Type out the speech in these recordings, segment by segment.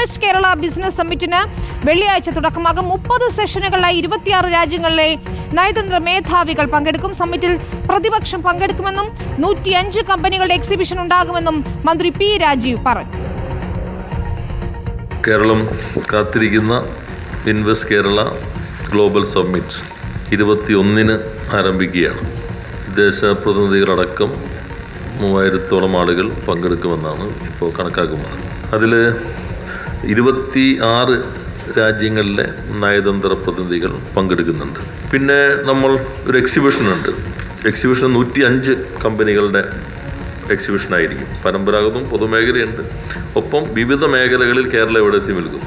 Invest Kerala business സമ്മിറ്റിന് വെള്ളിയാഴ്ച തുടക്കമാകും. 30 സെഷനുകളിലായി 26 രാജ്യങ്ങളിലെ നയതന്ത്ര മേധാവികൾ പങ്കെടുക്കും. സമ്മിറ്റിൽ പ്രതിപക്ഷം പങ്കെടുക്കുമെന്നും 105 കമ്പനികളുടെ എക്സിബിഷൻ ഉണ്ടാകുമെന്നും മന്ത്രി പി രാജീവ് പറഞ്ഞു. കേരളം കാത്തിരിക്കുന്ന ഇൻവെസ്റ്റ് കേരള ഗ്ലോബൽ സമ്മിറ്റ് 21-ന് ആരംഭിക്കുകയാണ്. വിദേശ പ്രതിനിധികളടക്കം 3000-ഓളം ആളുകൾ പങ്കെടുക്കുമെന്നാണ് ഇപ്പോൾ കണക്കാക്കുന്നത്. അതിൽ 26 രാജ്യങ്ങളിലെ നയതന്ത്ര പ്രതിനിധികൾ പങ്കെടുക്കുന്നുണ്ട്. പിന്നെ നമ്മൾ ഒരു എക്സിബിഷനുണ്ട്. എക്സിബിഷൻ 105 കമ്പനികളുടെ എക്സിബിഷനായിരിക്കും. പരമ്പരാഗതവും പൊതുമേഖലയുണ്ട്. ഒപ്പം വിവിധ മേഖലകളിൽ കേരളം എവിടെ എത്തി നിൽക്കും.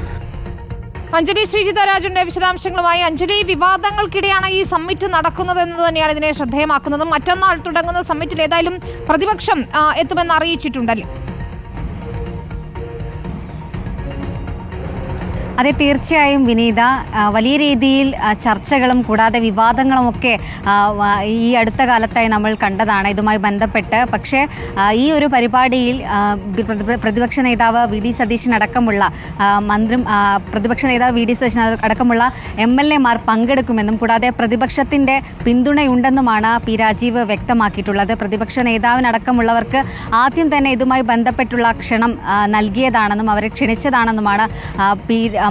അഞ്ജലി ശ്രീജിത രാജുവിന്റെ വിശദാംശങ്ങളുമായി. അഞ്ജലി, വിവാദങ്ങൾക്കിടെയാണ് ഈ സമ്മിറ്റ് നടക്കുന്നത് എന്ന് തന്നെയാണ് ഇതിനെ ശ്രദ്ധേയമാക്കുന്നതും. മറ്റന്നാൾ തുടങ്ങുന്ന സമ്മിറ്റിൽ ഏതായാലും പ്രതിപക്ഷം എത്തുമെന്ന് അറിയിച്ചിട്ടുണ്ടല്ലേ? അതെ, തീർച്ചയായും വിനീത. വലിയ രീതിയിൽ ചർച്ചകളും കൂടാതെ വിവാദങ്ങളുമൊക്കെ ഈ അടുത്ത കാലത്തായി നമ്മൾ കണ്ടതാണ് ഇതുമായി ബന്ധപ്പെട്ട്. പക്ഷേ ഈ ഒരു പരിപാടിയിൽ പ്രതിപക്ഷ നേതാവ് വി ഡി സതീശൻ അടക്കമുള്ള അടക്കമുള്ള MLA-മാർ പങ്കെടുക്കുമെന്നും കൂടാതെ പ്രതിപക്ഷത്തിൻ്റെ പിന്തുണയുണ്ടെന്നുമാണ് പി രാജീവ് വ്യക്തമാക്കിയിട്ടുള്ളത്. പ്രതിപക്ഷ നേതാവിനടക്കമുള്ളവർക്ക് ആദ്യം തന്നെ ഇതുമായി ബന്ധപ്പെട്ടുള്ള ക്ഷണം നൽകിയതാണെന്നും അവരെ ക്ഷണിച്ചതാണെന്നുമാണ്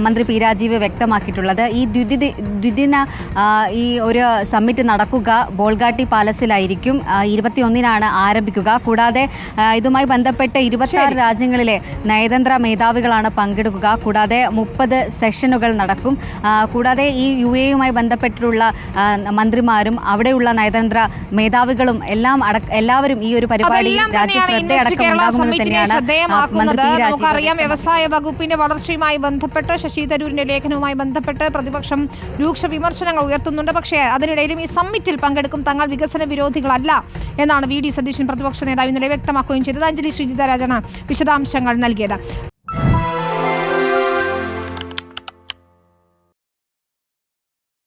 മന്ത്രി പി രാജീവ് വ്യക്തമാക്കിയിട്ടുള്ളത്. ഈ ദ്വിദിന ഈ ഒരു സമ്മിറ്റ് നടക്കുക ബോൾഗാട്ടി പാലസിലായിരിക്കും. 21-നാണ് ആരംഭിക്കുക. കൂടാതെ ഇതുമായി ബന്ധപ്പെട്ട് 26 രാജ്യങ്ങളിലെ നയതന്ത്ര മേധാവികളാണ് പങ്കെടുക്കുക. കൂടാതെ 30 സെഷനുകൾ നടക്കും. കൂടാതെ ഈ UAE-യുമായി ബന്ധപ്പെട്ടിട്ടുള്ള മന്ത്രിമാരും അവിടെയുള്ള നയതന്ത്ര മേധാവികളും എല്ലാവരും ഈ ഒരു പരിപാടിയിൽ രാജ്യശ്രദ്ധയടക്കം ഉണ്ടാകുമെന്ന് തന്നെയാണ് മന്ത്രി പി രാജീവ്. നമുക്കറിയാം, വ്യവസായ വകുപ്പിന്റെ വളർച്ചയുമായി ബന്ധപ്പെട്ട് ശശി തരൂരിന്റെ ലേഖനവുമായി ബന്ധപ്പെട്ട് പ്രതിപക്ഷം രൂക്ഷ വിമർശനങ്ങൾ ഉയർത്തുന്നുണ്ട്. പക്ഷേ അതിനിടയിലും ഈ സമ്മിറ്റിൽ പങ്കെടുക്കും. തങ്ങൾ വികസന വിരോധികളല്ല എന്നാണ് വി ഡി സതീശൻ പ്രതിപക്ഷ നേതാവ് ഇന്നലെ വ്യക്തമാക്കുകയും ചെയ്തത്. അഞ്ജലി ശ്രീജിത രാജാണ് വിശദാംശങ്ങൾ നൽകിയത്.